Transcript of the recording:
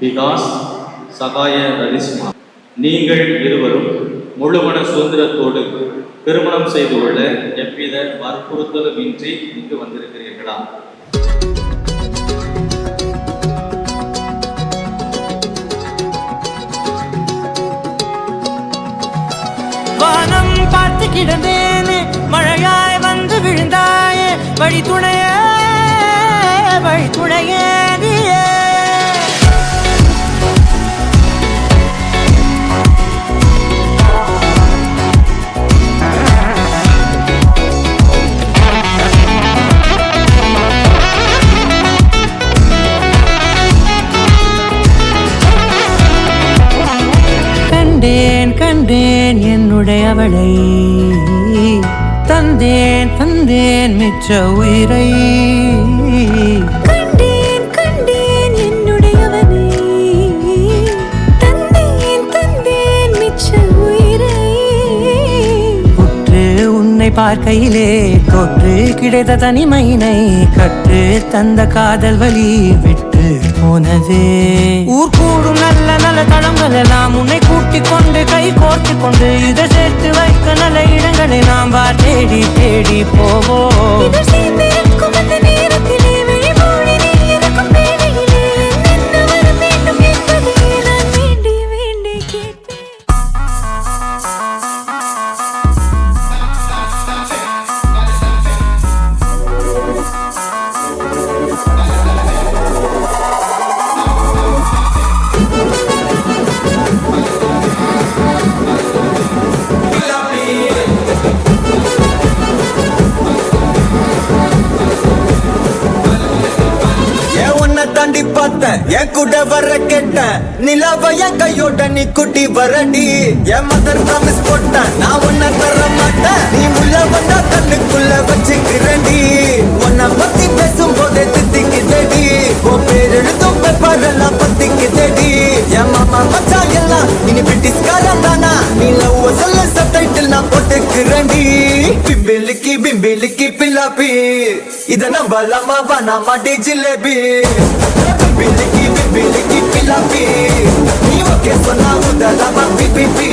விகாஸ் சகாய ரதிஸ்மா, நீங்கள் இருவரும் முழுமன சுதந்திரத்தோடு திருமணம் செய்து கொள்ள எவ்வித வற்புறுத்தலும் இன்றி இங்கு வந்திருக்கிறீர்களா? வானம் பார்த்து கிடந்தேனே, மழையாய் வந்து விழுந்தாயே, வழி துணையே நீயே. கண்டேன் என்னுடையவளை, தந்தேன் மிச்ச உயிரை. கண்டேன் என்னுடையவனை, தந்தேன் மிச்ச உயிரை. உற்று உன்னை பார்க்கையிலே தொற்று கிடைத்த தனிமையினை கற்று தந்த காதல் வலி விட்டு போனதே. ஊர் கூடும் நல்ல நல்ல தளங்கள் எல்லாம் உன்னை கூட்டிக் கொண்டு கை கோர்த்து கொண்டு இதை சேர்த்து வைக்க நல்ல இடங்களை நாம் தேடி தேடி போவோம். தாண்டி பார்த்தேன் என் கூட வர கேட்டேன், நிலாவ என் கையோட நீ குட்டி வரடி. என் மதர் ப்ராமிஸ் போட்டேன், நான் உன்னை தர மாட்டேன். நீ உள்ள வந்தா கண்ணுக்குள்ள வச்சுக்கிறேன்டி. உன்னை பத்தி பேசும் போதே தித்திக்குதடி, உன் பேர் எழுதும் பேப்பரெல்லாம் பத்திக்குதடி. என் மாமா மச்சா எல்லாம் இனி பிரிட்டிஷ்காரன் தானா, நீ லவ் சொல்ல சப்டைட்டில் நான் போட்டுக்கிறேன்டி. பிம்பிலிக்கி பில்லாப்பி, இத நம்பலாமா வேணாமா டி ஜிலேபி. பிம்பிலிக்கி பில்லாப்பி, நீ ஓகே சொன்னா முதலாமா பிபிபி.